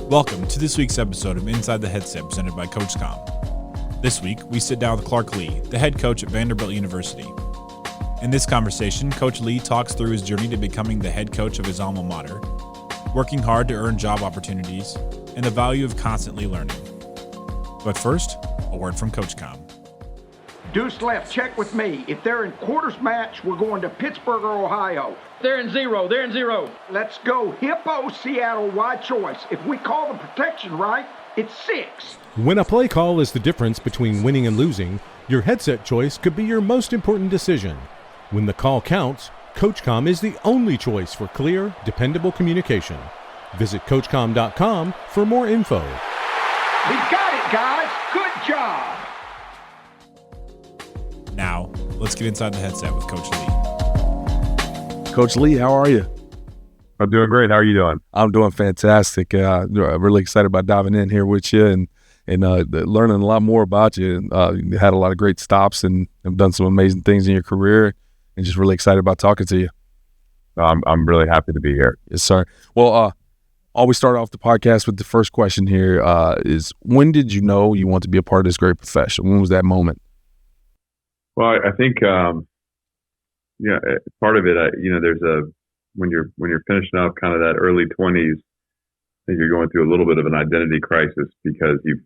Welcome to this week's episode of Inside the Headset presented by CoachComm. This week, we sit down with Clark Lea, the head coach at Vanderbilt University. In this conversation, Coach Lea talks through his journey to becoming the head coach of his alma mater, working hard to earn job opportunities, and the value of constantly learning. But first, a word from CoachComm. Deuce left, check with me. If they're in quarters match, we're going to Pittsburgh or Ohio. They're in zero. Let's go Hippo, Seattle, wide choice. If we call the protection right, it's 6. When a play call is the difference between winning and losing, your headset choice could be your most important decision. When the call counts, CoachComm is the only choice for clear, dependable communication. Visit CoachComm.com for more info. We got it, guys. Good job. Now, let's get inside the headset with Coach Lea. Coach Lea, how are you? I'm doing great. How are you doing? I'm doing fantastic. Really excited about diving in here with you and learning a lot more about you. You had a lot of great stops and have done some amazing things in your career, and just really excited about talking to you. I'm really happy to be here. Yes, sir. Well, always start off the podcast with the first question here is, when did you know you want to be a part of this great profession? When was that moment? Well, I think, part of it, there's when you're finishing up kind of that early 20s, I think you're going through a little bit of an identity crisis because you've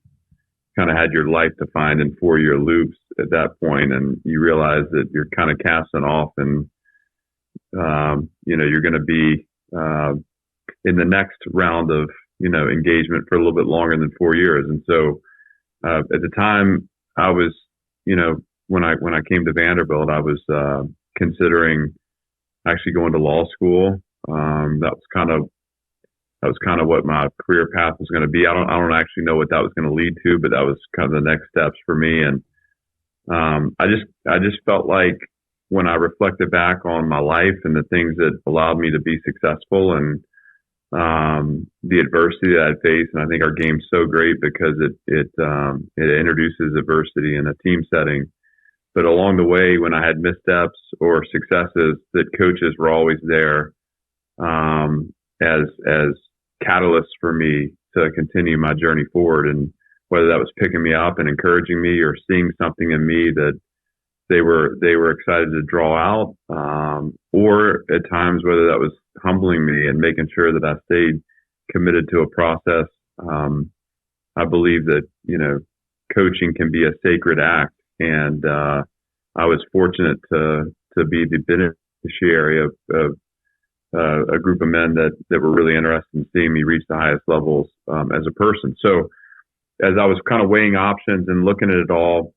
kind of had your life defined in 4-year loops at that point, and you realize that you're kind of casting off, and you're going to be in the next round of engagement for a little bit longer than 4 years. And so at the time, I was when I came to Vanderbilt, I was considering actually going to law school. That was kind of what my career path was going to be. I don't actually know what that was going to lead to, but that was kind of the next steps for me. And I just felt like when I reflected back on my life and the things that allowed me to be successful and the adversity that I faced, and I think our game's so great because it introduces adversity in a team setting. But along the way, when I had missteps or successes, that coaches were always there as catalysts for me to continue my journey forward. And whether that was picking me up and encouraging me or seeing something in me that they were excited to draw out, or at times whether that was humbling me and making sure that I stayed committed to a process. I believe that coaching can be a sacred act. And I was fortunate to be the beneficiary of a group of men that were really interested in seeing me reach the highest levels as a person. So as I was kind of weighing options and looking at it all,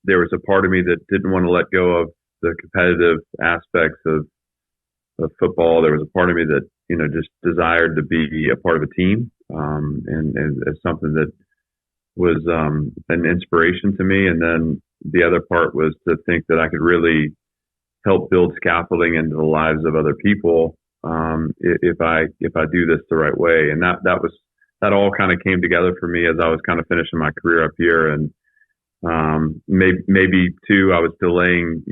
there was a part of me that didn't want to let go of the competitive aspects of football. There was a part of me that just desired to be a part of a team, and as something that was an inspiration to me. And then the other part was to think that I could really help build scaffolding into the lives of other people if I do this the right way. And that all kind of came together for me as I was kind of finishing my career up here. And maybe too, I was delaying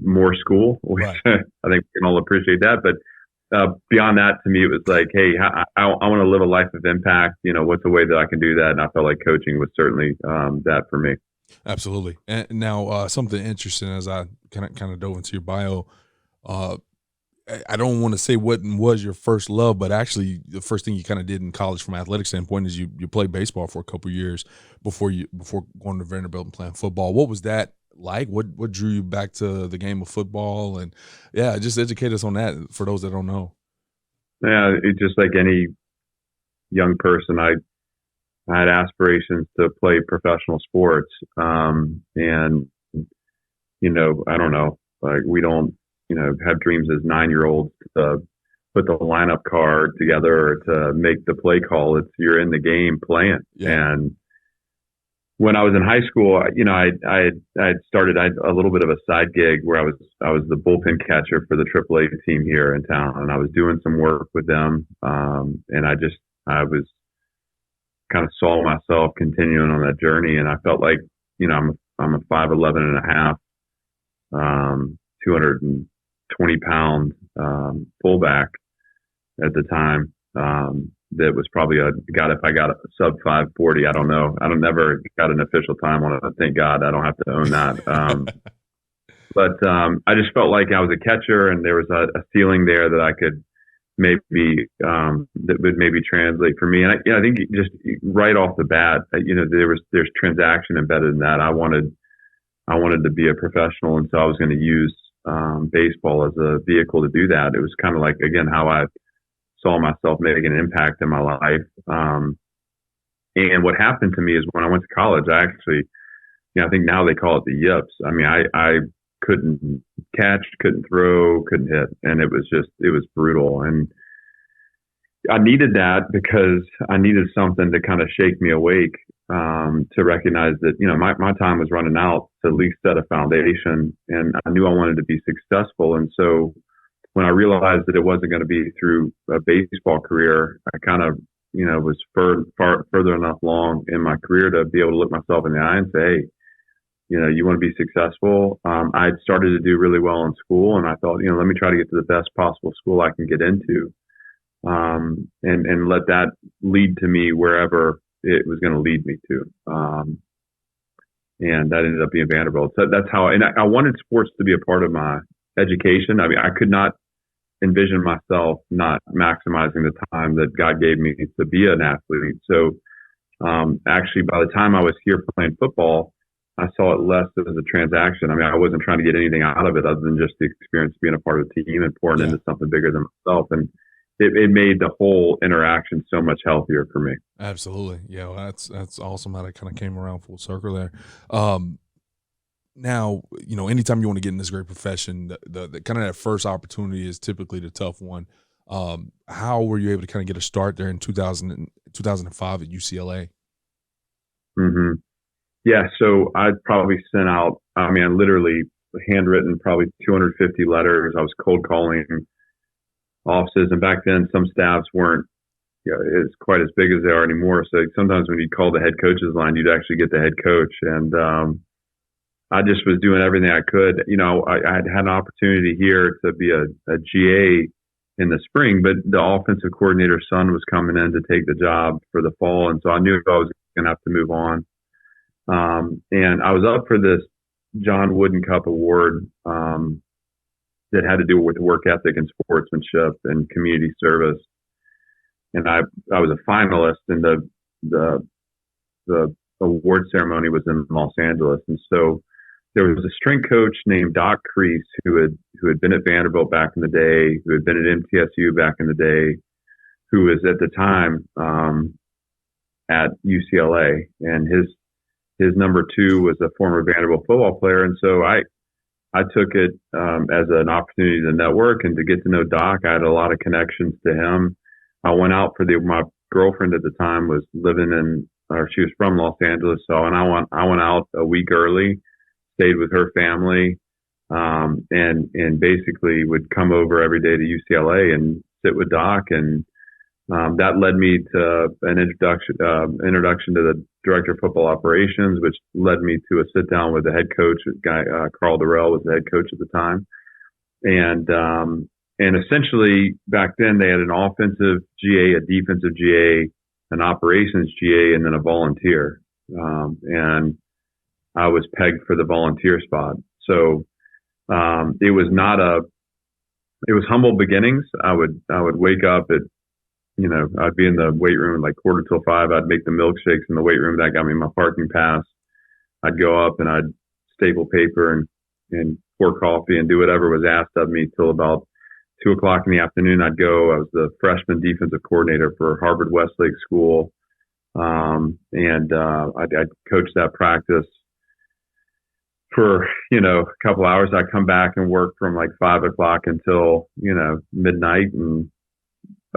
more school, which right. I think we can all appreciate that. But beyond that, to me, it was like, hey, I want to live a life of impact. What's a way that I can do that? And I felt like coaching was certainly that for me. Absolutely. And now something interesting as I kind of dove into your bio, I don't want to say what was your first love, but actually the first thing you kind of did in college from an athletic standpoint is you played baseball for a couple of years before going to Vanderbilt and playing football. What was that like? What drew you back to the game of football? And yeah, just educate us on that for those that don't know. Yeah, it's just like any young person, I had aspirations to play professional sports. And I don't know, like we don't, have dreams as 9-year-olds to put the lineup card together or to make the play call. It's you're in the game playing. Yeah. And when I was in high school, I had started a little bit of a side gig where I was the bullpen catcher for the AAA team here in town, and I was doing some work with them. And I was kind of saw myself continuing on that journey, and I felt like I'm a 5'11" and a half, 220 pound fullback at the time. that was probably if I got a sub 5:40, I don't know. I don't never got an official time on it. Thank God I don't have to own that. But I just felt like I was a catcher, and there was a ceiling there that I could maybe that would maybe translate for me. And I think just right off the bat, there's transaction embedded in that. I wanted to be a professional, and so I was going to use baseball as a vehicle to do that. It was kind of like, again, how I saw myself making an impact in my life. And what happened to me is when I went to college, I actually, I think now they call it the yips. I mean, I couldn't catch, couldn't throw, couldn't hit. And it was brutal. And I needed that because I needed something to kind of shake me awake, to recognize that, my time was running out, to at least set a foundation. And I knew I wanted to be successful. And so when I realized that it wasn't going to be through a baseball career, I kind of, was further enough along in my career to be able to look myself in the eye and say, hey, you want to be successful. I started to do really well in school, and I thought, let me try to get to the best possible school I can get into, and let that lead to me wherever it was going to lead me to. And that ended up being Vanderbilt. So that's how, and I wanted sports to be a part of my education. I mean, I could not envision myself not maximizing the time that God gave me to be an athlete. So, actually, by the time I was here playing football, I saw it less as a transaction. I mean, I wasn't trying to get anything out of it other than just the experience of being a part of the team and pouring into something bigger than myself. And it made the whole interaction so much healthier for me. Absolutely. Yeah. Well, that's awesome how that kind of came around full circle there. Now, anytime you want to get in this great profession, the kind of that first opportunity is typically the tough one. How were you able to kind of get a start there in 2005 at UCLA? Mm-hmm. Yeah, so I'd probably sent out, literally handwritten probably 250 letters. I was cold calling offices, and back then some staffs weren't as quite as big as they are anymore. So sometimes when you'd call the head coach's line, you'd actually get the head coach. And I just was doing everything I could. I had an opportunity here to be a GA in the spring, but the offensive coordinator's son was coming in to take the job for the fall, and so I knew I was going to have to move on. And I was up for this John Wooden Cup award that had to do with work ethic and sportsmanship and community service. And I was a finalist, and the award ceremony was in Los Angeles. And so there was a strength coach named Doc Crease who had been at Vanderbilt back in the day, who had been at MTSU back in the day, who was at the time at UCLA, and his number two was a former Vanderbilt football player. And so I took it as an opportunity to network and to get to know Doc. I had a lot of connections to him. I went out my girlfriend at the time was she was from Los Angeles. So, and I went out a week early, stayed with her family, and basically would come over every day to UCLA and sit with Doc. And that led me to an introduction to the director of football operations, which led me to a sit down with the head coach, Carl Durrell was the head coach at the time. And essentially back then they had an offensive GA, a defensive GA, an operations GA, and then a volunteer. And I was pegged for the volunteer spot. So, it was humble beginnings. I would wake up at, I'd be in the weight room like 4:45. I'd make the milkshakes in the weight room. That got me my parking pass. I'd go up and I'd staple paper and pour coffee and do whatever was asked of me till about 2:00 in the afternoon. I'd go. I was the freshman defensive coordinator for Harvard Westlake School. I'd coach that practice for, a couple hours. I'd come back and work from like 5:00 until, midnight, and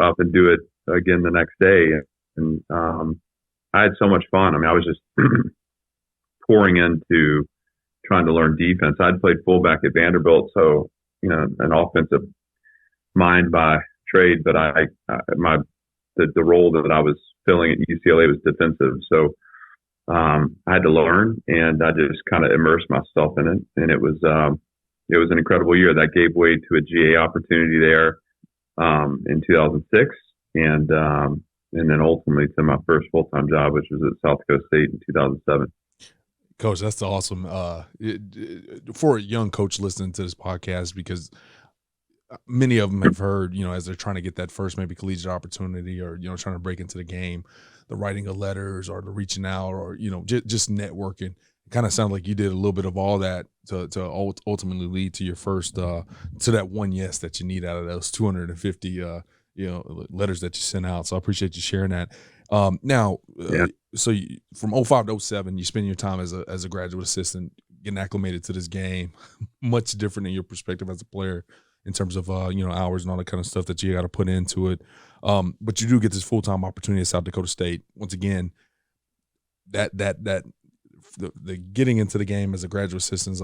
up and do it again the next day. And I had so much fun. I was just pouring into trying to learn defense. I'd played fullback at Vanderbilt, so, an offensive mind by trade, but the role that I was filling at UCLA was defensive. So I had to learn, and I just kind of immersed myself in it. And it was an incredible year that gave way to a GA opportunity there in 2006. And and then ultimately to my first full-time job, which was at South Dakota State in 2007. Coach, that's awesome. For a young coach listening to this podcast, because many of them have heard, as they're trying to get that first maybe collegiate opportunity, or trying to break into the game, the writing of letters or the reaching out, or just networking. It kind of sounded like you did a little bit of all that to ultimately lead to your first to that one yes that you need out of those 250 letters that you sent out. So I appreciate you sharing that. So from 05 to 07, you spend your time as a graduate assistant, getting acclimated to this game, much different in your perspective as a player in terms of hours and all that kind of stuff that you got to put into it. But you do get this full-time opportunity at South Dakota State. Once again, the getting into the game as a graduate assistant is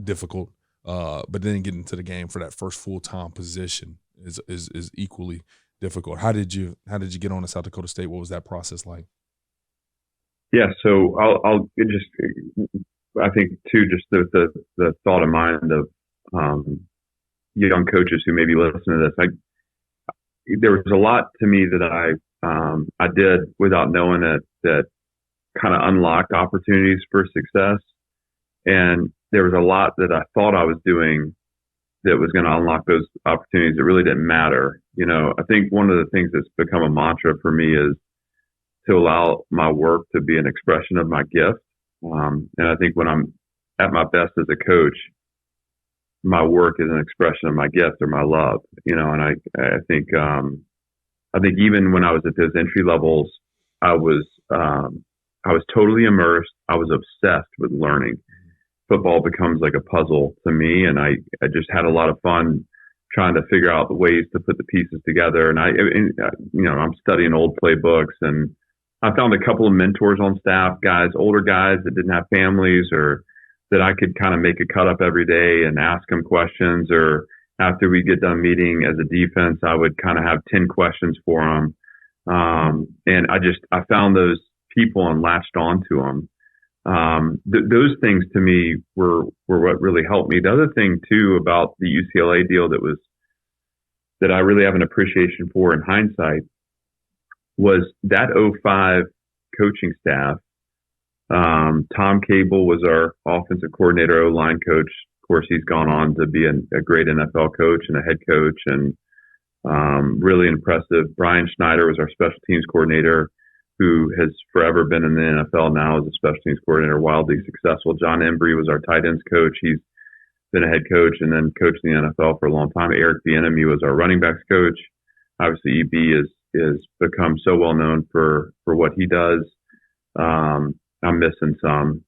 difficult, but then getting into the game for that first full-time position is equally difficult. How did you get on to South Dakota State? What was that process like? Yeah, so I'll just, I think too, just the thought of mind of young coaches who may be listening to this. There was a lot to me that I did without knowing it that kind of unlocked opportunities for success, and there was a lot that I thought I was doing that was going to unlock those opportunities that really didn't matter. I think one of the things that's become a mantra for me is to allow my work to be an expression of my gift. And I think when I'm at my best as a coach, my work is an expression of my gift or my love, and I think even when I was at those entry levels, I was totally immersed. I was obsessed with learning. Football becomes like a puzzle to me, and I just had a lot of fun trying to figure out the ways to put the pieces together. And I'm studying old playbooks, and I found a couple of mentors on staff, older guys that didn't have families, or that I could kind of make a cut up every day and ask them questions. Or after we get done meeting as a defense, I would kind of have 10 questions for them. And I found those people and latched onto them. Those things to me were what really helped me. The other thing too about the UCLA deal that I really have an appreciation for in hindsight was that 05 coaching staff. Tom Cable was our offensive coordinator, O-line coach. Of course, he's gone on to be a great NFL coach and a head coach, and really impressive. Brian Schneider was our special teams coordinator, who has forever been in the NFL now as a special teams coordinator, wildly successful. John Embry was our tight ends coach. He's been a head coach and then coached in the NFL for a long time. Eric Bieniemy was our running backs coach. Obviously, EB is become so well known for what he does. I'm missing some.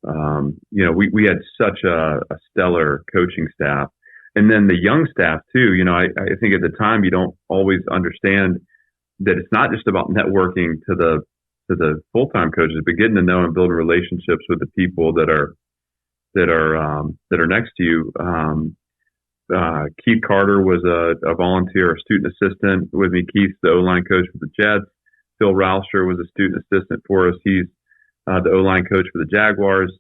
We had such a stellar coaching staff, and then the young staff too. I think at the time you don't always understand that it's not just about networking to the full-time coaches, but getting to know and building relationships with the people that are next to you. Keith Carter was a volunteer, a student assistant with me. Keith's the O-line coach for the Jets. Phil Rauscher was a student assistant for us. He's the O-line coach for the Jaguars.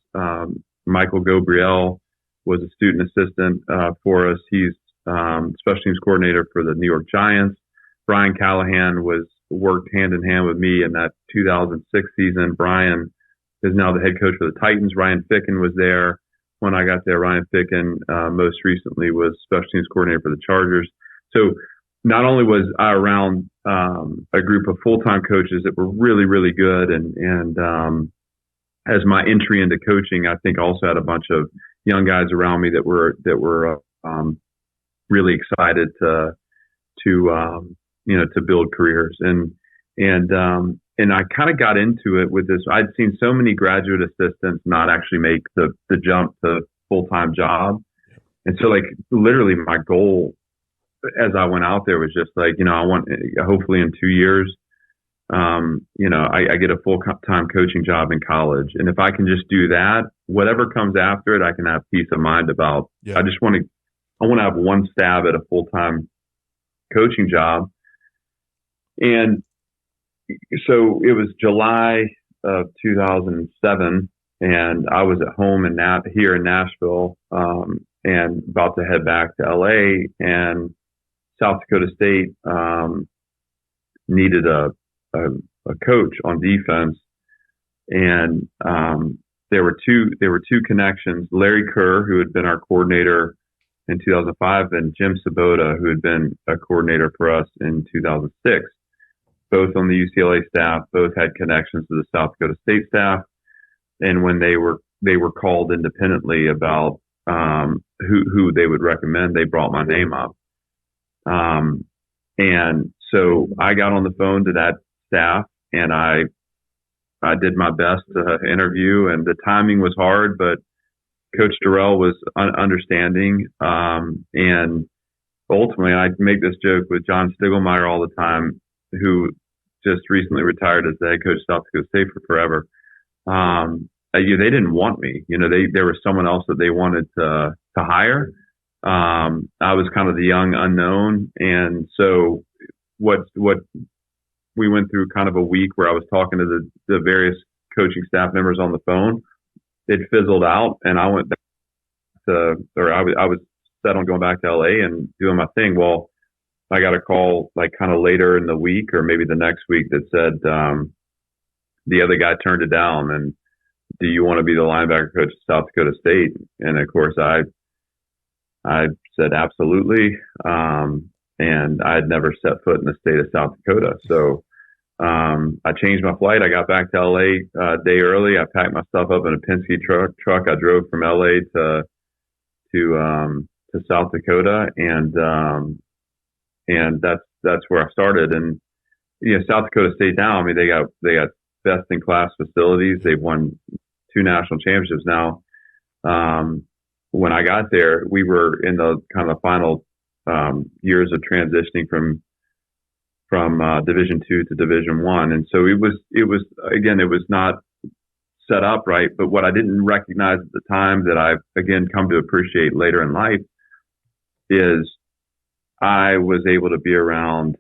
Michael Gabriel was a student assistant for us. He's special teams coordinator for the New York Giants. Brian Callahan worked hand in hand with me in that 2006 season. Brian is now the head coach for the Titans. Ryan Ficken was there when I got there. Ryan Ficken most recently was special teams coordinator for the Chargers. So not only was I around a group of full-time coaches that were really, really good, and as my entry into coaching, I think also had a bunch of young guys around me that were really excited to build careers. And I kind of got into it with this. I'd seen so many graduate assistants not actually make the jump to full-time job. And so like literally my goal as I went out there was just like, I want, hopefully in 2 years, I get a full-time coaching job in college. And if I can just do that, whatever comes after it, I can have peace of mind about. Yeah. I want to have one stab at a full-time coaching job. And so it was July of 2007, and I was at home here in Nashville, and about to head back to LA, and South Dakota State needed a a coach on defense, and there were two connections: Larry Kerr, who had been our coordinator in 2005, and Jim Sabota, who had been a coordinator for us in 2006. Both on the UCLA staff, both had connections to the South Dakota State staff, and when they were called independently about who they would recommend, they brought my name up. And so I got on the phone to that staff, and I did my best to interview, and the timing was hard, but Coach Durrell was understanding. And ultimately, I make this joke with John Stiglmeyer all the time, who just recently retired as the head coach of South Dakota State for forever. They didn't want me. There was someone else that they wanted to hire. I was kind of the young unknown. And so what we went through kind of a week where I was talking to the various coaching staff members on the phone. It fizzled out, and I went back I was set on going back to LA and doing my thing. Well, I got a call like kind of later in the week or maybe the next week that said the other guy turned it down, and do you want to be the linebacker coach of South Dakota State? And of course I said absolutely. And I had never set foot in the state of South Dakota. So I changed my flight. I got back to LA a day early. I packed my stuff up in a Penske truck. I drove from LA to South Dakota, and that's where I started. And South Dakota State now, I mean, they got best in class facilities. They've won 2 national championships now. When I got there, we were in the kind of final years of transitioning from Division II to Division I, and so it was not set up right. But what I didn't recognize at the time that I've again come to appreciate later in life is I was able to be around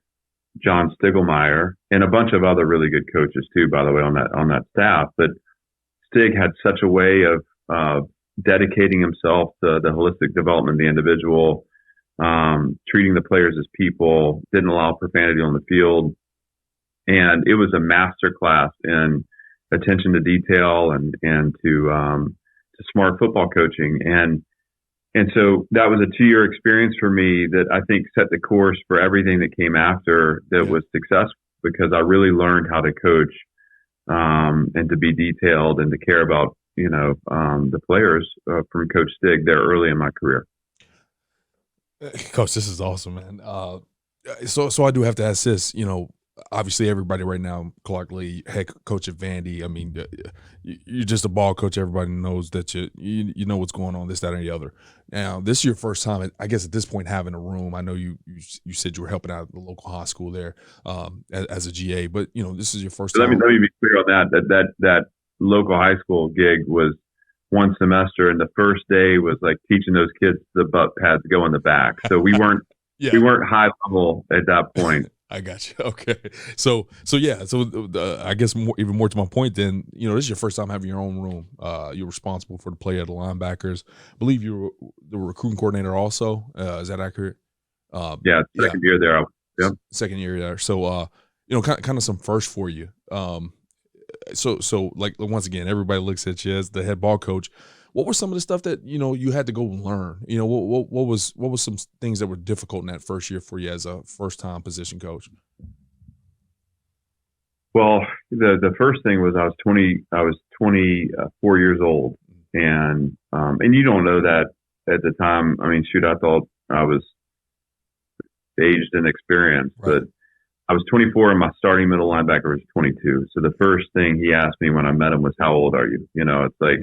John Stiglmeyer and a bunch of other really good coaches too, by the way, on that staff. But Stig had such a way of dedicating himself to the holistic development of the individual, treating the players as people, didn't allow profanity on the field. And it was a master class in attention to detail and to smart football coaching. And so that was a 2-year experience for me that I think set the course for everything that came after that was successful, because I really learned how to coach, and to be detailed and to care about, the players, from Coach Stig there early in my career. Coach, this is awesome, man. So I do have to ask this. Obviously everybody right now, Clark Lea, head coach at Vandy. I mean, you're just a ball coach. Everybody knows that you know what's going on, this, that, and the other. Now, this is your first time, I guess, at this point having a room. I know you said you were helping out at the local high school there as a GA, but this is your first time. Let me be clear on that local high school gig was one semester, and the first day was like teaching those kids the butt pads go in the back. So we weren't high level at that point. I got you. Okay. So I guess even more to my point then, this is your first time having your own room. You're responsible for the play of the linebackers. I believe you were the recruiting coordinator also. Is that accurate? Second year there. Yep. Second year there. So, kind of some first for you. So like, once again, everybody looks at you as the head ball coach. What were some of the stuff that, you had to go learn? What was some things that were difficult in that first year for you as a first-time position coach? Well, the first thing was I was 24 years old, and you don't know that at the time. I mean, shoot, I thought I was aged and experienced, right. But I was 24 and my starting middle linebacker was 22. So the first thing he asked me when I met him was, "How old are you?" It's like,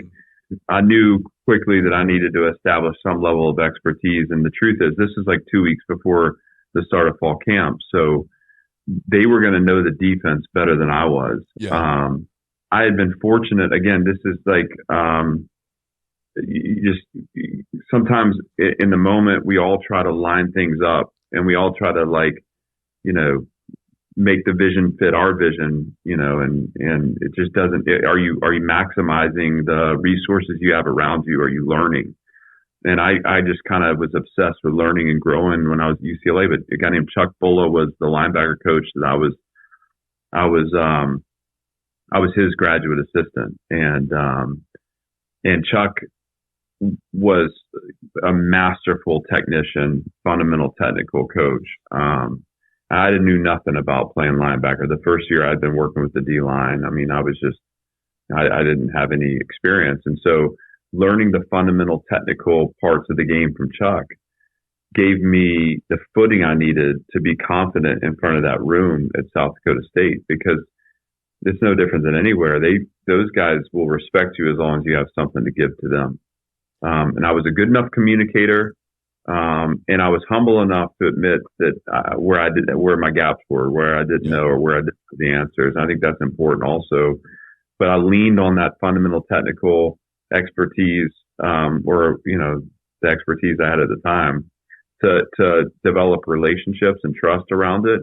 I knew quickly that I needed to establish some level of expertise. And the truth is, this is like 2 weeks before the start of fall camp. So they were going to know the defense better than I was. Yeah. I had been fortunate. Again, this is like, sometimes in the moment, we all try to line things up and we all try to make the vision fit our vision, and it just doesn't. Are you maximizing the resources you have around you? Are you learning? And I just kind of was obsessed with learning and growing when I was at UCLA. But a guy named Chuck Bulla was the linebacker coach that I was I was his graduate assistant, and Chuck was a masterful technician, fundamental technical coach. I knew nothing about playing linebacker. The first year I'd been working with the D line. I mean, I didn't have any experience. And so learning the fundamental technical parts of the game from Chuck gave me the footing I needed to be confident in front of that room at South Dakota State, because it's no different than anywhere. Those guys will respect you as long as you have something to give to them. And I was a good enough communicator. And I was humble enough to admit that where my gaps were, where I didn't know, or where I didn't have the answers. I think that's important also. But I leaned on that fundamental technical expertise, or the expertise I had at the time, to develop relationships and trust around it.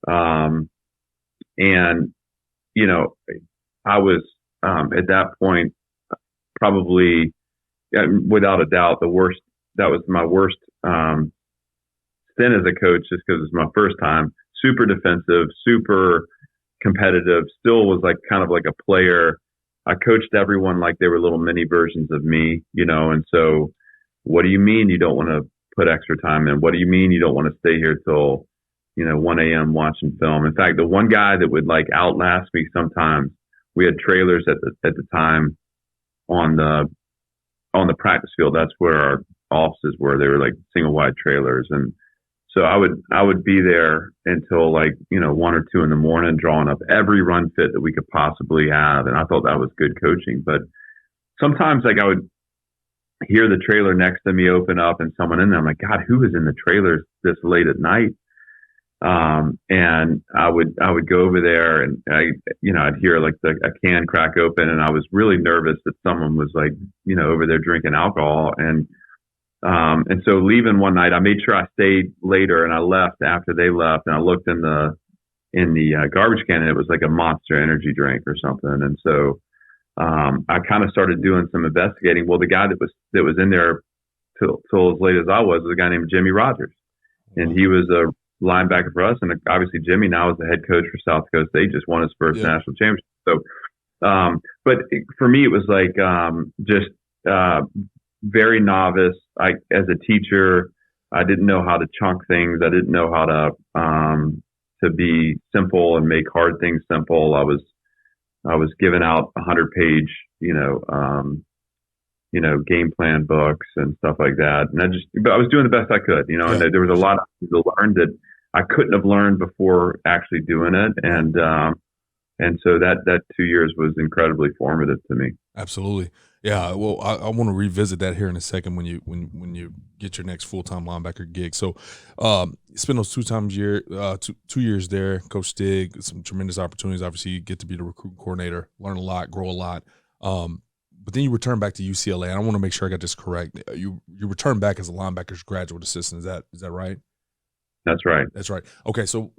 And I was at that point probably, without a doubt, that was my worst stint as a coach, just because it was my first time. Super defensive, super competitive, still was kind of like a player. I coached everyone like they were little mini versions of me, and so what do you mean you don't want to put extra time in? What do you mean you don't want to stay here till 1 a.m. watching film? In fact, the one guy that would outlast me sometimes, we had trailers at the time on the practice field. That's where our offices were. They were single wide trailers, and so I would be there until 1 or 2 in the morning, drawing up every run fit that we could possibly have, and I thought that was good coaching. But sometimes I would hear the trailer next to me open up and someone in there, I'm like, God, who is in the trailers this late at night? And I would go over there, and I'd hear a can crack open, and I was really nervous that someone was over there drinking alcohol. And so leaving one night, I made sure I stayed later, and I left after they left, and I looked in the garbage can, and it was a Monster energy drink or something. And so I kind of started doing some investigating. Well, the guy that was in there till as late as I was a guy named Jimmy Rogers, and he was a linebacker for us. And obviously Jimmy now is the head coach for South Dakota State, just won his first national championship. So, but for me, it was just very novice. As a teacher, I didn't know how to chunk things. I didn't know how to be simple and make hard things simple. I was giving out 100-page, game plan books and stuff like that. And but I was doing the best I could, and there was a lot to learn that I couldn't have learned before actually doing it. And so that 2 years was incredibly formative to me. Absolutely. Yeah. Well, I want to revisit that here in a second when you get your next full-time linebacker gig. So, spend those 2 years there, Coach Stig, some tremendous opportunities. Obviously, you get to be the recruiting coordinator, learn a lot, grow a lot. But then you return back to UCLA. And I want to make sure I got this correct. You return back as a linebacker's graduate assistant. Is that right? That's right. That's right. Okay. So,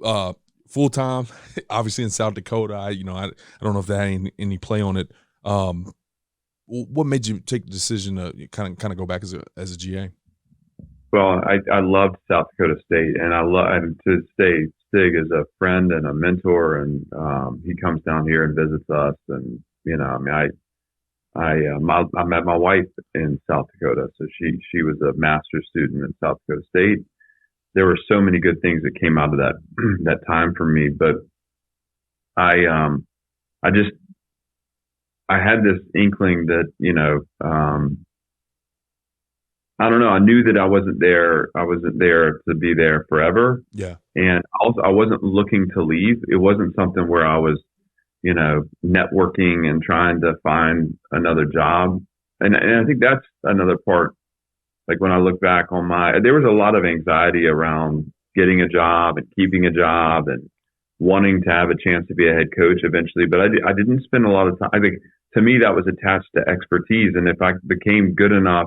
full-time, obviously in South Dakota, I don't know if that had any play on it. What made you take the decision to kind of go back as a GA? Well, I loved South Dakota State, and to say Stig is a friend and a mentor, and he comes down here and visits us, and I met my wife in South Dakota, so she was a master's student at South Dakota State. There were so many good things that came out of that time for me, but I had this inkling that, I don't know. I knew that I wasn't there. I wasn't there to be there forever. Yeah. And also I wasn't looking to leave. It wasn't something where I was, networking and trying to find another job. And I think that's another part. When I look back on there was a lot of anxiety around getting a job and keeping a job and wanting to have a chance to be a head coach eventually. But I didn't spend a lot of time. I think to me that was attached to expertise. And if I became good enough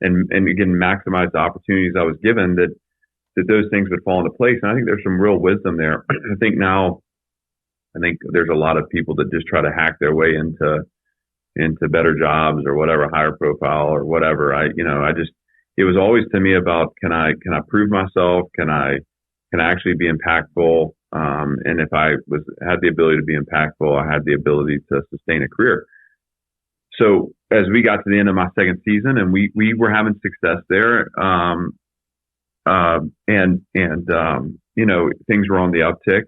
and again, maximize the opportunities I was given, that those things would fall into place. And I think there's some real wisdom there. I think there's a lot of people that just try to hack their way into better jobs or whatever, higher profile or whatever. It was always to me about, can I prove myself? Can I can I actually be impactful? And if I had the ability to be impactful, I had the ability to sustain a career. So as we got to the end of my second season, and we were having success there, you know, things were on the uptick.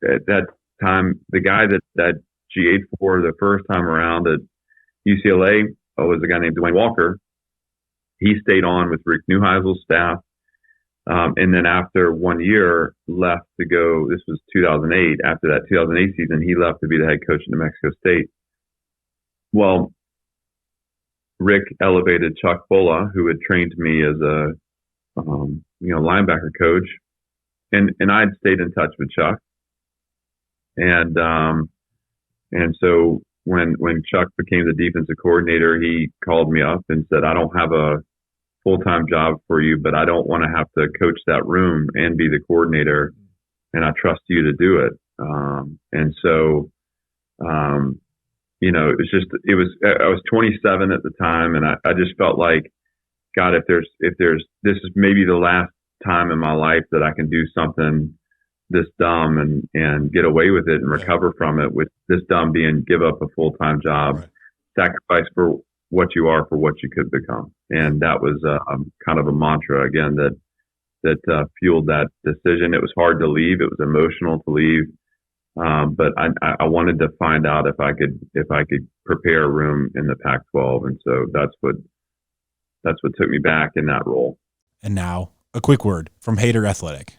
At that time, the guy that GA'd for the first time around at UCLA was a guy named Dwayne Walker. He stayed on with Rick Neuheisel's staff. And then after 1 year left to go, this was 2008. After that 2008 season, he left to be the head coach in New Mexico State. Well, Rick elevated Chuck Bulla, who had trained me as a, linebacker coach. And I had stayed in touch with Chuck. And so when Chuck became the defensive coordinator, he called me up and said, I don't have a full-time job for you, but I don't want to have to coach that room and be the coordinator, and I trust you to do it. I was 27 at the time, and I just felt like, God, if this is maybe the last time in my life that I can do something this dumb and get away with it and recover from it, with this dumb being give up a full-time job, sacrifice for what you are for what you could become. And that was kind of a mantra again that fueled that decision. It was hard to leave. It was emotional to leave. But I wanted to find out if I could prepare a room in the Pac-12. And so that's what took me back in that role. And now a quick word from Hader Athletic.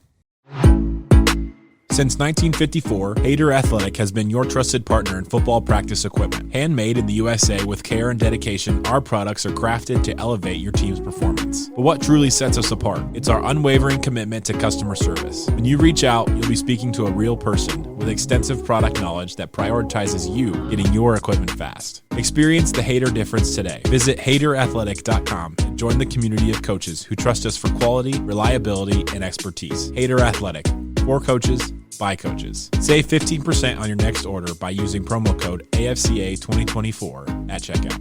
Since 1954, Hader Athletic has been your trusted partner in football practice equipment. Handmade in the USA with care and dedication, our products are crafted to elevate your team's performance. But what truly sets us apart? It's our unwavering commitment to customer service. When you reach out, you'll be speaking to a real person with extensive product knowledge that prioritizes you getting your equipment fast. Experience the Hader difference today. Visit HaderAthletic.com and join the community of coaches who trust us for quality, reliability, and expertise. Hader Athletic. For coaches, by coaches. Save 15% on your next order by using promo code AFCA 2024 at checkout.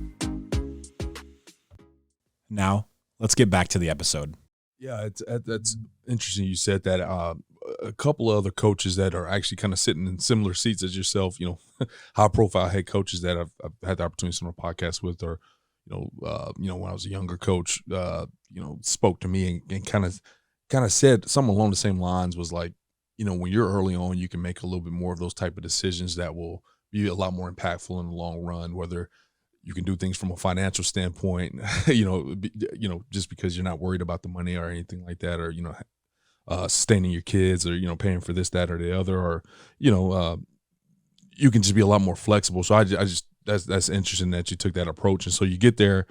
Now, let's get back to the episode. Yeah, that's interesting you said that. A couple of other coaches that are actually kind of sitting in similar seats as yourself, high-profile head coaches that I've had the opportunity to sit on a podcast with, or, when I was a younger coach, spoke to me and kind of said something along the same lines, was like, when you're early on, you can make a little bit more of those type of decisions that will be a lot more impactful in the long run, whether you can do things from a financial standpoint, just because you're not worried about the money or anything like that, or, sustaining your kids, or, paying for this, that, or the other, or, you can just be a lot more flexible. So I just, that's interesting that you took that approach. And so you get there,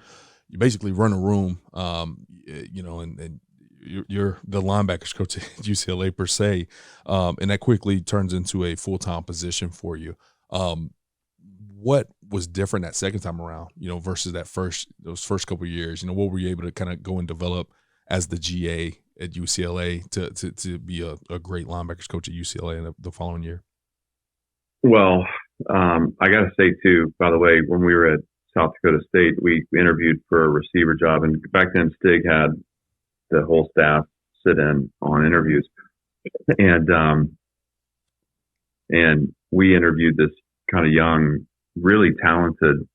you basically run a room, and you're the linebackers coach at UCLA per se, and that quickly turns into a full-time position for you. What was different that second time around, versus those first couple of years? What were you able to kind of go and develop as the GA at UCLA to be a great linebackers coach at UCLA in the following year? Well, I got to say too, by the way, when we were at South Dakota State, we interviewed for a receiver job, and back then Stig had the whole staff sit in on interviews, and we interviewed this kind of young, really talented.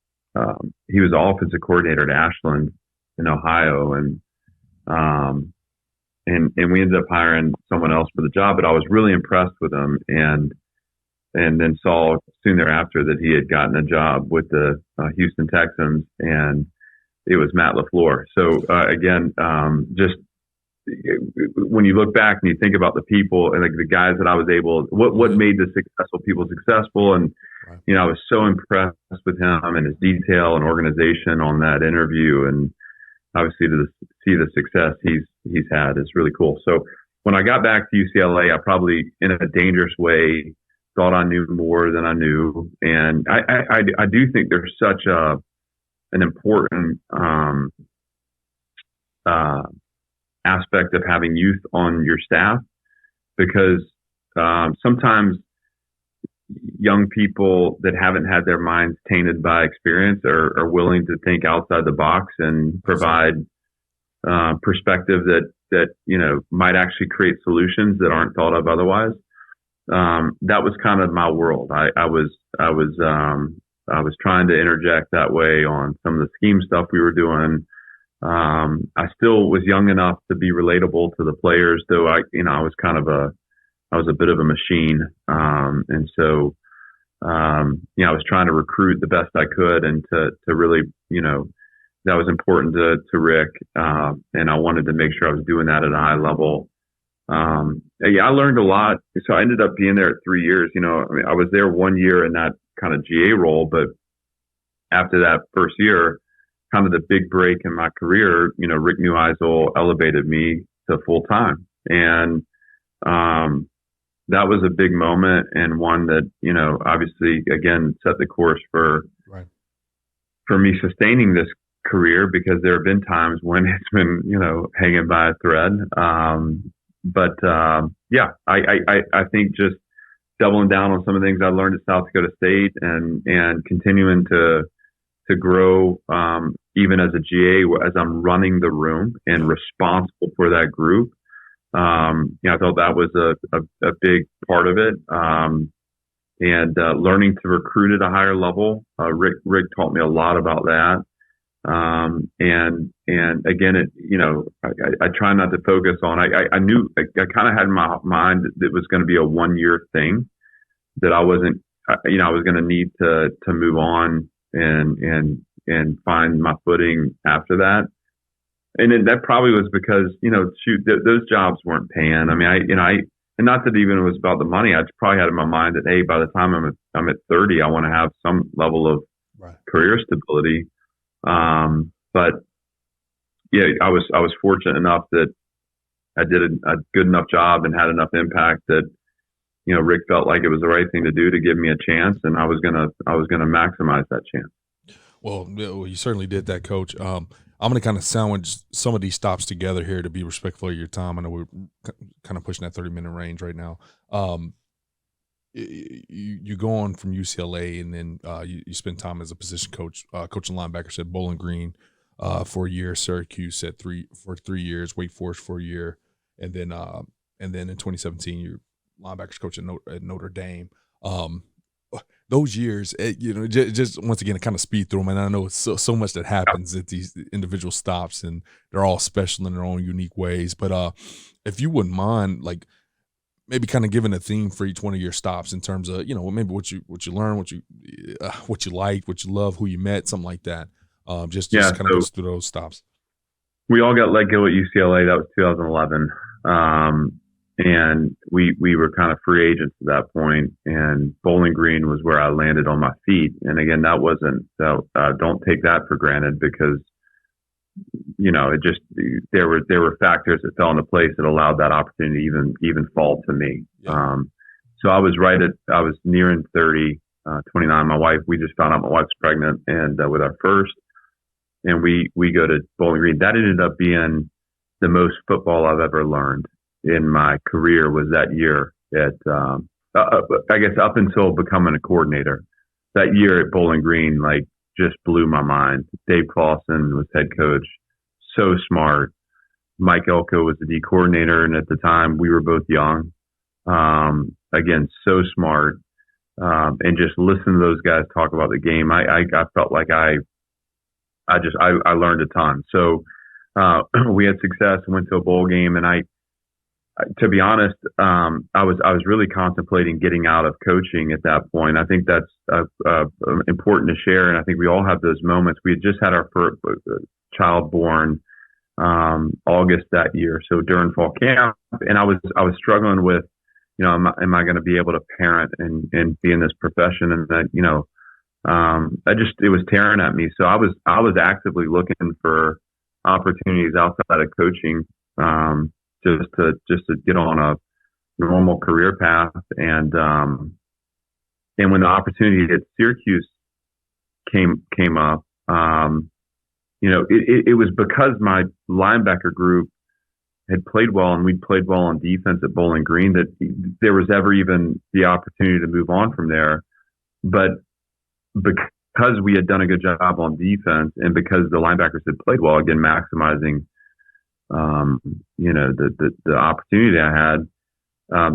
He was the offensive coordinator at Ashland in Ohio, and we ended up hiring someone else for the job. But I was really impressed with him, and then saw soon thereafter that he had gotten a job with the Houston Texans, and it was Matt LaFleur. So again, just when you look back and you think about the people and the guys that I was able, what made the successful people successful, and I was so impressed with him and his detail and organization on that interview, and obviously to see the success he's had is really cool. So when I got back to UCLA, I probably, in a dangerous way, thought I knew more than I knew, and I do think there's such an important aspect of having youth on your staff, because sometimes young people that haven't had their minds tainted by experience are willing to think outside the box and provide perspective that that, might actually create solutions that aren't thought of otherwise. That was kind of my world. I was trying to interject that way on some of the scheme stuff we were doing. I still was young enough to be relatable to the players, though I was I was a bit of a machine. And so, I was trying to recruit the best I could and to really, that was important to Rick. And I wanted to make sure I was doing that at a high level. I learned a lot. So I ended up being there at 3 years. I was there 1 year in that kind of GA role, but after that first year, kind of the big break in my career, Rick Neuheisel elevated me to full time. And, that was a big moment, and one that, obviously again set the course for me sustaining this career, because there have been times when it's been, hanging by a thread. But I think just doubling down on some of the things I learned at South Dakota State and continuing to grow, even as a GA, as I'm running the room and responsible for that group. I thought that was a big part of it. And learning to recruit at a higher level. Rick taught me a lot about that. And again, I try not to focus on, I knew, I kind of had in my mind that it was going to be a 1 year thing, that I wasn't, I was going to need to move on and find my footing after that. And that probably was because, those jobs weren't paying. I mean, and not that even it was about the money. I just probably had in my mind that, hey, by the time I'm at 30, I want to have some level of career stability. But yeah, I was fortunate enough that I did a good enough job and had enough impact that, Rick felt like it was the right thing to do to give me a chance, and I was gonna maximize that chance. Well, you certainly did that, Coach. I'm going to kind of sandwich some of these stops together here to be respectful of your time. I know we're kind of pushing that 30-minute range right now. You go on from UCLA, and then you spend time as a position coach, coaching linebackers at Bowling Green for a year, Syracuse for 3 years, Wake Forest for a year, and then in 2017 you're linebackers coach at Notre Dame. Those years, just once again, kind of speed through them. And I know it's so much that happens at these individual stops, and they're all special in their own unique ways. But if you wouldn't mind, like maybe kind of giving a theme for each one of your stops in terms of, maybe what you learned, what you liked, what you love, who you met, something like that. Just kind of go through those stops. We all got let go at UCLA. That was 2011. And we were kind of free agents at that point, and Bowling Green was where I landed on my feet. And again, that wasn't, don't take that for granted, because, it just, there were factors that fell into place that allowed that opportunity even fall to me. Yeah. So I was nearing 30, 29. We just found out my wife's pregnant, and with our first, and we go to Bowling Green. That ended up being the most football I've ever learned in my career, was that year at, I guess up until becoming a coordinator. That year at Bowling Green, just blew my mind. Dave Clawson was head coach, so smart. Mike Elko was the D coordinator, and at the time we were both young. Again, so smart. And just listen to those guys talk about the game. I felt like I learned a ton. So we had success, went to a bowl game, and to be honest, I was really contemplating getting out of coaching at that point. I think that's important to share, and I think we all have those moments. We had just had our first child born August that year, so during fall camp, and I was struggling with, am I going to be able to parent and be in this profession? And that, it was tearing at me. So I was actively looking for opportunities outside of coaching. Just to get on a normal career path. And when the opportunity at Syracuse came up, it was because my linebacker group had played well, and we'd played well on defense at Bowling Green, that there was ever even the opportunity to move on from there. But because we had done a good job on defense, and because the linebackers had played well, again, maximizing the opportunity I had.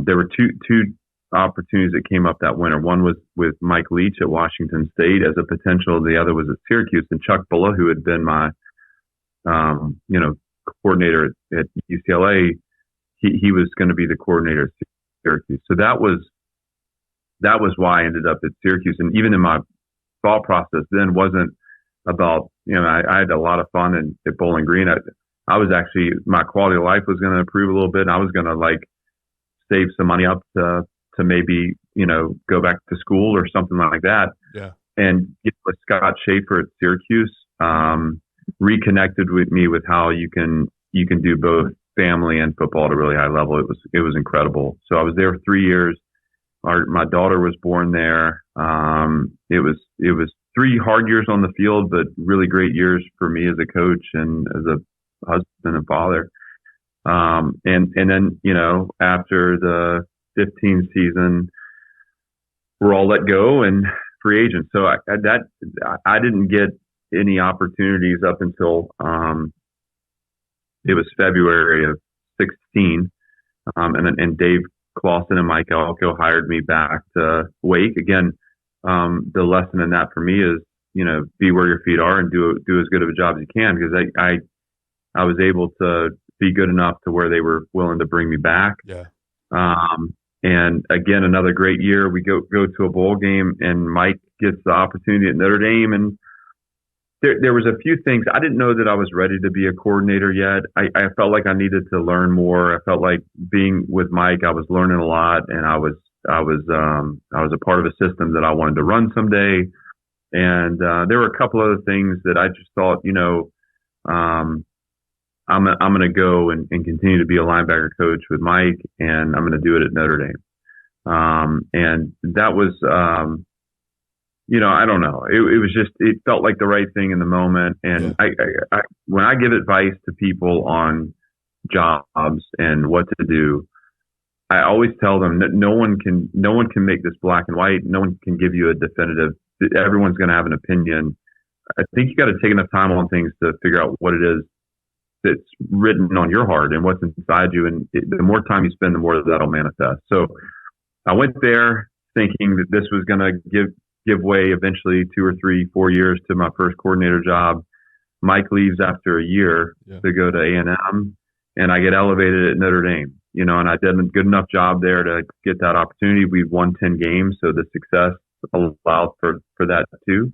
There were two opportunities that came up that winter. One was with Mike Leach at Washington State as a potential. The other was at Syracuse, and Chuck Bulla, who had been my, coordinator at UCLA, he was going to be the coordinator at Syracuse. So that was why I ended up at Syracuse. And even in my thought process then wasn't about, I had a lot of fun at Bowling Green. I was actually, my quality of life was going to improve a little bit. And I was going to save some money up to maybe, go back to school or something like that. Yeah. And with Scott Schaefer at Syracuse, reconnected with me with how you can do both family and football at a really high level. It was incredible. So I was there 3 years. My daughter was born there. It was 3 hard years on the field, but really great years for me as a coach and as a husband and father. And then, after the 15 season, we're all let go and free agents. So I didn't get any opportunities up until, it was February of 16. And Dave Clawson and Mike Elko hired me back to Wake. Again, the lesson in that for me is, be where your feet are and do as good of a job as you can, because I was able to be good enough to where they were willing to bring me back. Yeah. And again, another great year. We go to a bowl game, and Mike gets the opportunity at Notre Dame. And there was a few things. I didn't know that I was ready to be a coordinator yet. I felt like I needed to learn more. I felt like being with Mike, I was learning a lot, and I was a part of a system that I wanted to run someday. And there were a couple other things that I just thought, I'm going to go and continue to be a linebacker coach with Mike, and I'm going to do it at Notre Dame. And that was, I don't know. It was just, it felt like the right thing in the moment. And I when I give advice to people on jobs and what to do, I always tell them that no one can make this black and white. No one can give you a definitive. Everyone's going to have an opinion. I think you got to take enough time on things to figure out what it is that's written on your heart and what's inside you. And the more time you spend, the more that'll manifest. So I went there thinking that this was going to give way eventually 2 or 3, 4 years to my first coordinator job. Mike leaves after a year to go to A&M, and I get elevated at Notre Dame, and I did a good enough job there to get that opportunity. We won 10 games, so the success allowed for that too.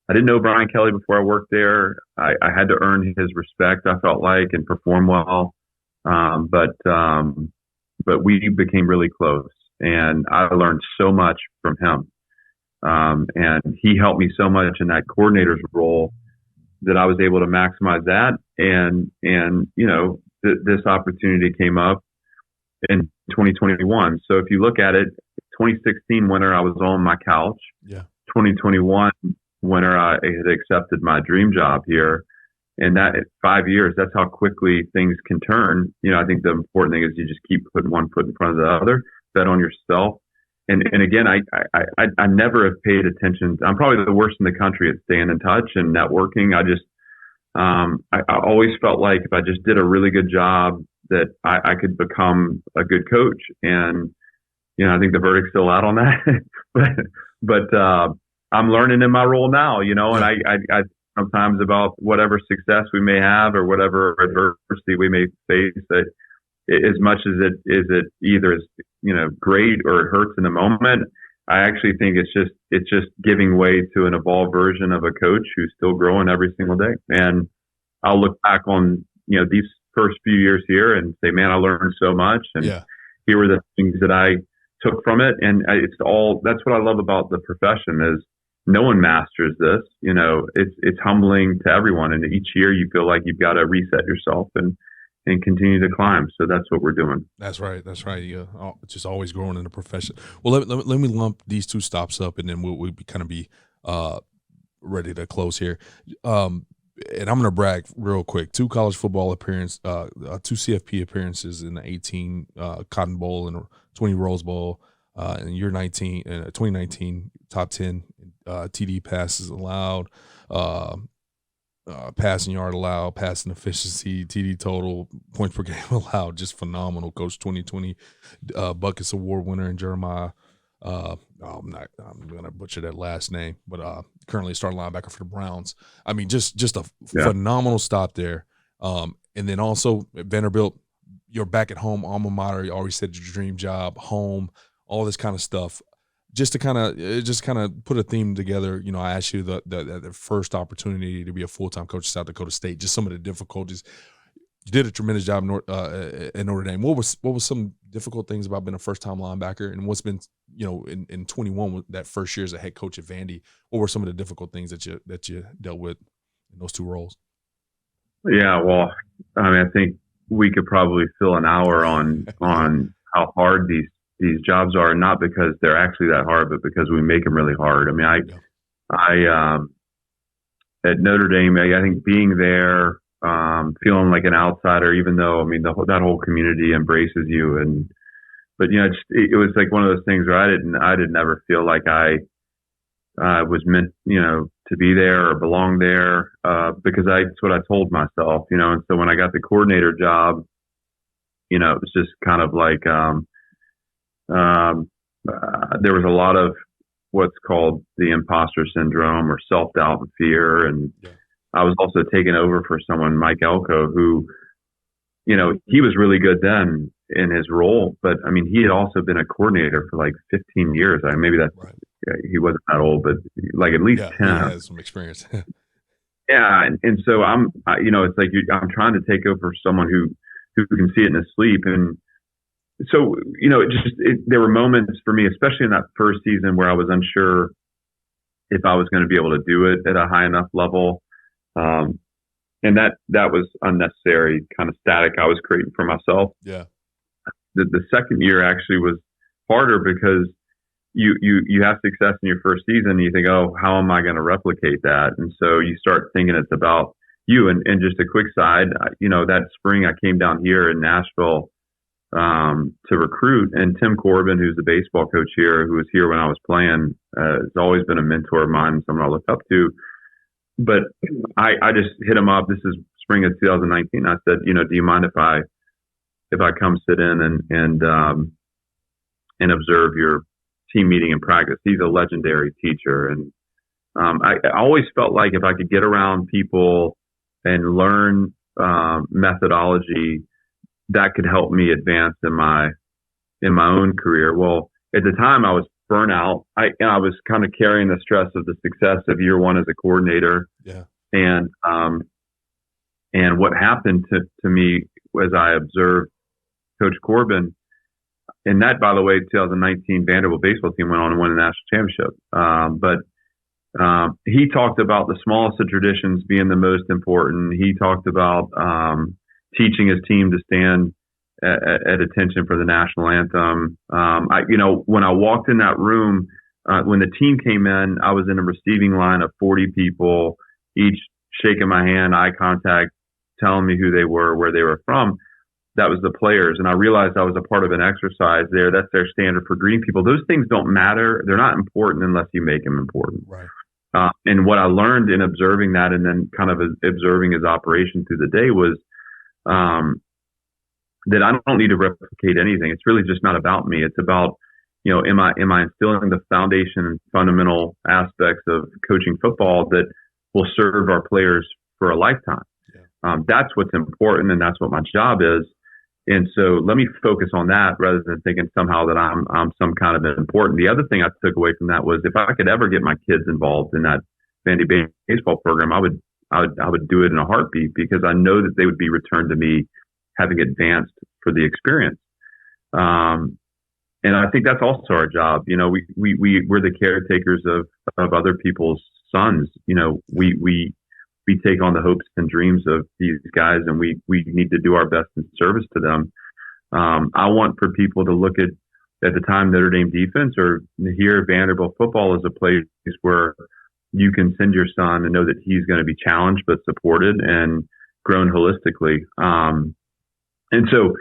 I didn't know Brian Kelly before I worked there. I had to earn his respect, I felt like, and perform well. But we became really close, and I learned so much from him. And he helped me so much in that coordinator's role that I was able to maximize that. And this opportunity came up in 2021. So if you look at it, 2016 winter, I was on my couch. Yeah. 2021 winter, I had accepted my dream job here. And that 5 years, that's how quickly things can turn. I think the important thing is you just keep putting one foot in front of the other, bet on yourself. And again, I never have paid attention. I'm probably the worst in the country at staying in touch and networking. I always felt like if I just did a really good job that I could become a good coach. And, I think the verdict's still out on that, but I'm learning in my role now, and I sometimes about whatever success we may have or whatever adversity we may face, that as much as it either is, great or it hurts in the moment, I actually think it's just giving way to an evolved version of a coach who's still growing every single day. And I'll look back on, these first few years here and say, man, I learned so much. And here were the things that I took from it. And that's what I love about the profession is, no one masters this, it's humbling to everyone. And each year you feel like you've got to reset yourself and continue to climb. So that's what we're doing. That's right. Yeah. Just always growing in the profession. Well, let me lump these two stops up, and then we'll kind of be ready to close here. And I'm going to brag real quick. 2 college football appearances, 2 CFP appearances in the 18 Cotton Bowl and 20 Rose Bowl. In year 2019, top 10 TD passes allowed. passing yard allowed, passing efficiency, TD total, points per game allowed, just phenomenal. Coach 2020 Buckets Award winner in Jeremiah. I'm going to butcher that last name, but currently starting linebacker for the Browns. I mean, just a phenomenal stop there. And then also at Vanderbilt, you're back at home, alma mater. You already said your dream job, home, all this kind of stuff. Just to kind of put a theme together, I asked you the first opportunity to be a full-time coach at South Dakota State, just some of the difficulties. You did a tremendous job in Notre Dame. What was some difficult things about being a first-time linebacker, and what's been, in 21, that first year as a head coach at Vandy, what were some of the difficult things that you dealt with in those two roles? Yeah, well, I mean, I think we could probably fill an hour on how hard these jobs are, not because they're actually that hard, but because we make them really hard. I mean, I at Notre Dame, I think being there, feeling like an outsider, even though, I mean, that whole community embraces you. But it was like one of those things where I didn't ever feel like I was meant, to be there or belong there, because it's what I told myself, and so when I got the coordinator job, it was just kind of like, there was a lot of what's called the imposter syndrome or self-doubt and fear. And I was also taking over for someone, Mike Elko, who, he was really good then in his role, but I mean, he had also been a coordinator for like 15 years. Maybe that's, right. He wasn't that old, but like at least 10. He has some experience. Yeah. And so it's like I'm trying to take over someone who can see it in his sleep. And so, there were moments for me, especially in that first season, where I was unsure if I was going to be able to do it at a high enough level. And that was unnecessary kind of static I was creating for myself. Yeah. The second year actually was harder because you have success in your first season and you think, oh, how am I going to replicate that? And so you start thinking it's about you. And just a quick side, that spring I came down here in Nashville to recruit, and Tim Corbin, who's the baseball coach here, who was here when I was playing, has always been a mentor of mine, someone I look up to. But I just hit him up. This is spring of 2019. I said, do you mind if I come sit in and observe your team meeting and practice? He's a legendary teacher, and I always felt like if I could get around people and learn methodology, that could help me advance in my own career. Well, at the time I was burnt out. I was kind of carrying the stress of the success of year one as a coordinator. Yeah. And what happened to me was I observed Coach Corbin, and that, by the way, 2019 Vanderbilt baseball team went on and won a national championship. But he talked about the smallest of traditions being the most important. He talked about teaching his team to stand at attention for the national anthem. When I walked in that room, when the team came in, I was in a receiving line of 40 people, each shaking my hand, eye contact, telling me who they were, where they were from. That was the players. And I realized I was a part of an exercise there. That's their standard for greeting people. Those things don't matter. They're not important unless you make them important. Right. And what I learned in observing that, and then kind of observing his operation through the day, was that I don't need to replicate anything. It's really just not about me. It's about, am I instilling the foundation and fundamental aspects of coaching football that will serve our players for a lifetime? Yeah. That's what's important, and that's what my job is. And so let me focus on that rather than thinking somehow that I'm some kind of important. The other thing I took away from that was if I could ever get my kids involved in that Vandy baseball program, I would do it in a heartbeat, because I know that they would be returned to me having advanced for the experience. And I think that's also our job. We're the caretakers of other people's sons. We take on the hopes and dreams of these guys, and we need to do our best in service to them. I want for people to look at the time Notre Dame defense, or here Vanderbilt football, as a place where you can send your son and know that he's going to be challenged but supported and grown holistically. And so,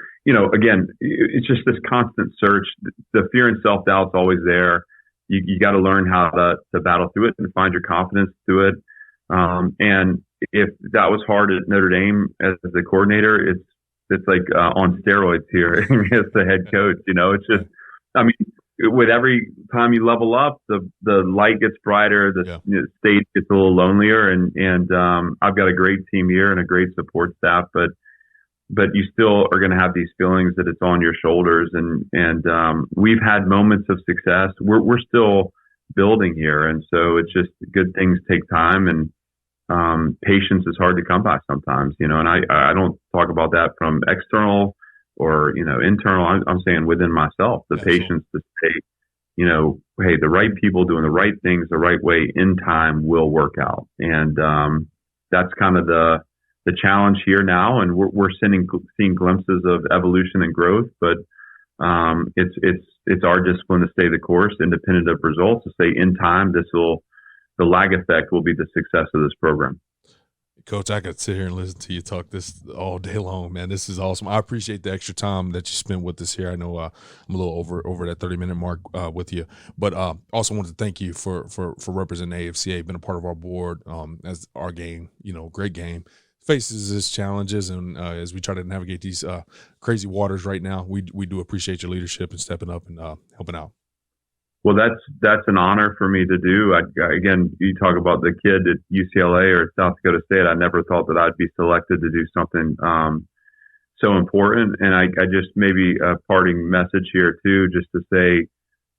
again, it's just this constant search. The fear and self-doubt's always there. You got to learn how to battle through it and find your confidence through it. And if that was hard at Notre Dame as the coordinator, it's like on steroids here as the head coach. It's just, I mean, with every time you level up, the light gets brighter, the stage gets a little lonelier, and I've got a great team here and a great support staff, but you still are going to have these feelings that it's on your shoulders, and we've had moments of success. We're still building here, and so it's just good things take time, and patience is hard to come by sometimes, and I don't talk about that from external or internal. I'm saying within myself, the patience to say, hey, the right people doing the right things the right way in time will work out, and that's kind of the challenge here now, and we're seeing glimpses of evolution and growth, but it's our discipline to stay the course, independent of results, to say in time the lag effect will be the success of this program. Coach, I could sit here and listen to you talk this all day long, man. This is awesome. I appreciate the extra time that you spent with us here. I know I'm a little over that 30-minute mark with you, but also wanted to thank you for representing AFCA, been a part of our board as our game, great game, faces its challenges, and as we try to navigate these crazy waters right now, we do appreciate your leadership and stepping up and helping out. Well, that's an honor for me to do. Again, you talk about the kid at UCLA or South Dakota State. I never thought that I'd be selected to do something so important. And I just maybe a parting message here too, just to say,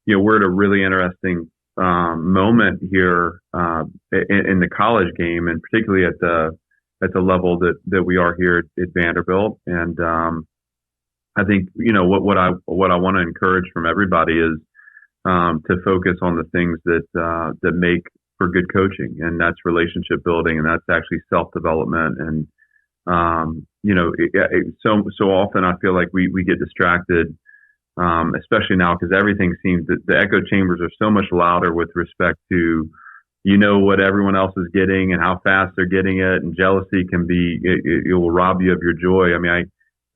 we're at a really interesting moment here in the college game, and particularly at the level that we are here at Vanderbilt. And I think what I want to encourage from everybody is to focus on the things that make for good coaching, and that's relationship building, and that's actually self-development. And so often I feel like we get distracted, especially now, because everything seems that the echo chambers are so much louder with respect to what everyone else is getting and how fast they're getting it, and jealousy can be it will rob you of your joy. I mean, I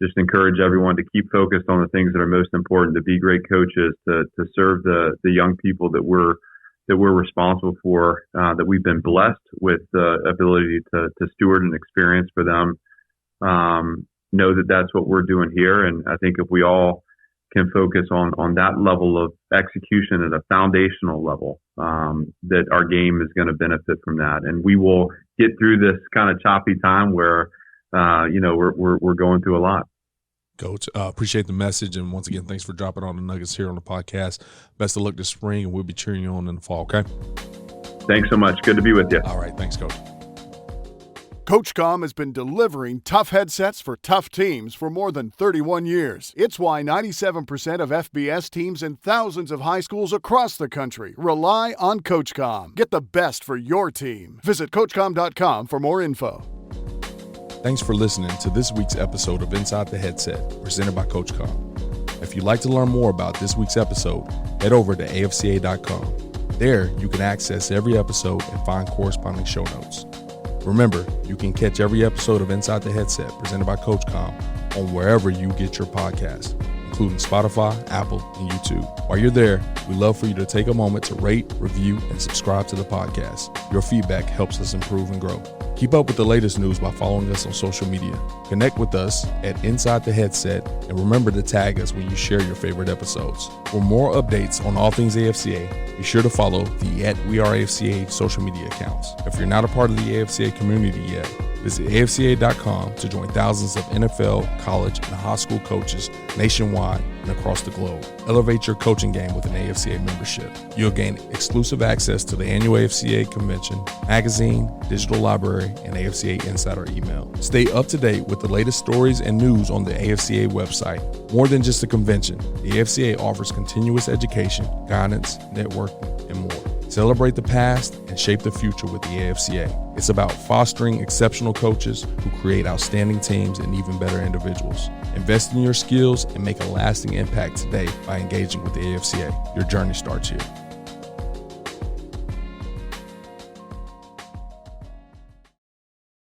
just encourage everyone to keep focused on the things that are most important, to be great coaches, to serve the young people that we're responsible for, that we've been blessed with the ability to steward and experience for them. Know that that's what we're doing here. And I think if we all can focus on that level of execution at a foundational level, that our game is going to benefit from that. And we will get through this kind of choppy time where we're going through a lot. Coach, appreciate the message, and once again, thanks for dropping on the nuggets here on the podcast. Best of luck this spring, and we'll be cheering you on in the fall, okay? Thanks so much. Good to be with you. All right, thanks, Coach. CoachComm has been delivering tough headsets for tough teams for more than 31 years. It's why 97% of FBS teams and thousands of high schools across the country rely on CoachComm. Get the best for your team. Visit CoachComm.com for more info. Thanks for listening to this week's episode of Inside the Headset, presented by CoachComm. If you'd like to learn more about this week's episode, head over to AFCA.com. There, you can access every episode and find corresponding show notes. Remember, you can catch every episode of Inside the Headset, presented by CoachComm, on wherever you get your podcasts, including Spotify, Apple, and YouTube. While you're there, we'd love for you to take a moment to rate, review, and subscribe to the podcast. Your feedback helps us improve and grow. Keep up with the latest news by following us on social media. Connect with us at Inside the Headset, and remember to tag us when you share your favorite episodes. For more updates on all things AFCA, be sure to follow the @WeAreAFCA social media accounts. If you're not a part of the AFCA community yet, visit AFCA.com to join thousands of NFL, college, and high school coaches nationwide and across the globe. Elevate your coaching game with an AFCA membership. You'll gain exclusive access to the annual AFCA convention, magazine, digital library, and AFCA Insider email. Stay up to date with the latest stories and news on the AFCA website. More than just a convention, the AFCA offers continuous education, guidance, networking, and more. Celebrate the past and shape the future with the AFCA. It's about fostering exceptional coaches who create outstanding teams and even better individuals. Invest in your skills and make a lasting impact today by engaging with the AFCA. Your journey starts here.